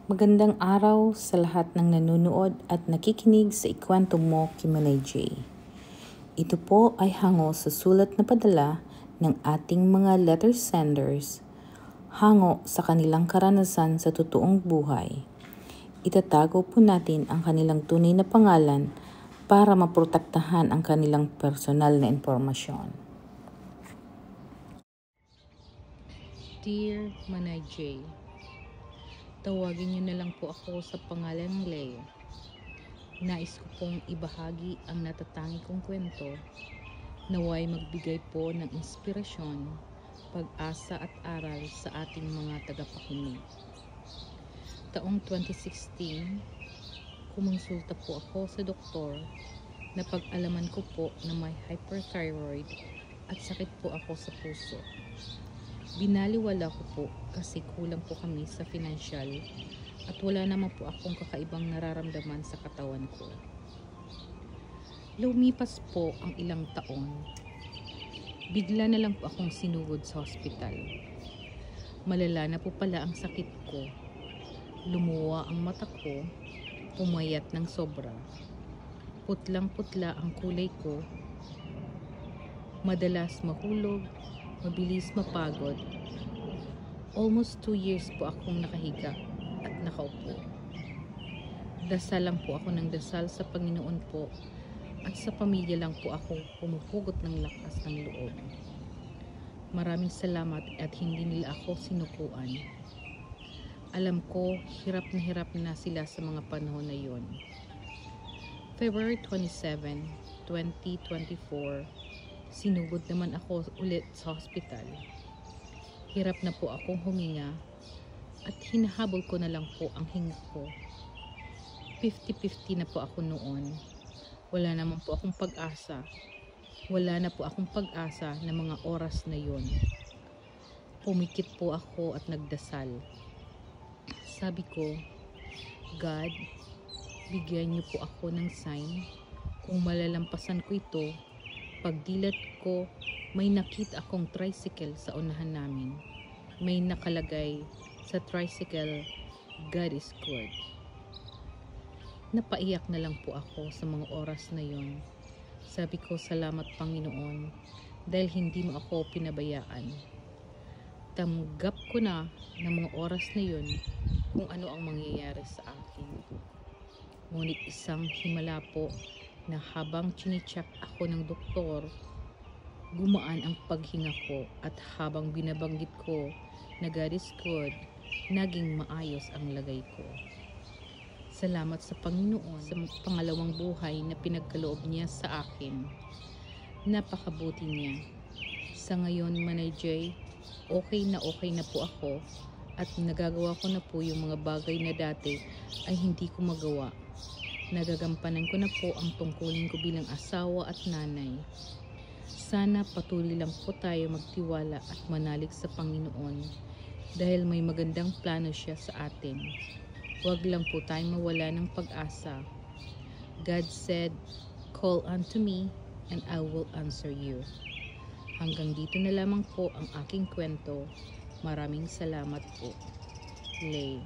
Magandang araw sa lahat ng nanonood at nakikinig sa Ikwento Mo kay Manay J. Ito po ay hango sa sulat na padala ng ating mga letter senders hango sa kanilang karanasan sa totoong buhay. Itatago po natin ang kanilang tunay na pangalan para maprotektahan ang kanilang personal na impormasyon. Dear Manay J, tawagin niyo na lang po ako sa pangalan ng Leo. Nais ko pong ibahagi ang natatangi kong kwento, naway magbigay po ng inspirasyon, pag-asa at aral sa ating mga tagapakinig. Taong 2016, kumonsulta po ako sa doktor na pag-alaman ko po na may hyperthyroid at sakit po ako sa puso. Binaliwala ko po kasi kulang po kami sa financial at wala naman po akong kakaibang nararamdaman sa katawan ko. Lumipas po ang ilang taon. Bigla na lang po akong sinugod sa hospital. Malala na po pala ang sakit ko. Lumuwa ang mata ko, pumayat ng sobra. Putlang-putla ang kulay ko. Madalas mahulog, mabilis mapagod. Almost 2 years po akong nakahiga at nakaupo. Dasal lang po ako ng dasal sa Panginoon po at sa pamilya lang po ako pumupugot ng lakas ng loob. Maraming salamat at hindi nila ako sinukuan. Alam ko, hirap na sila sa mga panahon na yon. February 27, 2024, sinugod naman ako ulit sa hospital. Hirap na po akong huminga at hinahabol ko na lang po ang hinga ko. 50-50 na po ako noon. Wala naman po akong pag-asa. Wala na po akong pag-asa na mga oras na yon. Pumikit po ako at nagdasal. Sabi ko, God, bigyan niyo po ako ng sign. Kung malalampasan ko ito, pagdilat ko, may nakita akong tricycle sa unahan namin. May nakalagay sa tricycle, God is good. Napaiyak na lang po ako sa mga oras na yon. Sabi ko, salamat Panginoon dahil hindi mo ako pinabayaan. Tanggap ko na ng mga oras na yon kung ano ang mangyayari sa akin. Ngunit isang himala po na habang chine-check ako ng doktor, gumaan ang paghinga ko at habang binabanggit ko na God is good, naging maayos ang lagay ko. Salamat sa Panginoon sa pangalawang buhay na pinagkaloob niya sa akin. Napakabuti niya. Sa ngayon, Manay J, okay na po ako at nagagawa ko na po yung mga bagay na dati ay hindi ko magawa. Nagagampanan ko na po ang tungkulin ko bilang asawa at nanay. Sana patuloy lang po tayo magtiwala at manalig sa Panginoon dahil may magandang plano siya sa atin. Huwag lang po tayong mawala ng pag-asa. God said, call unto me and I will answer you. Hanggang dito na lamang po ang aking kwento. Maraming salamat po. Lay.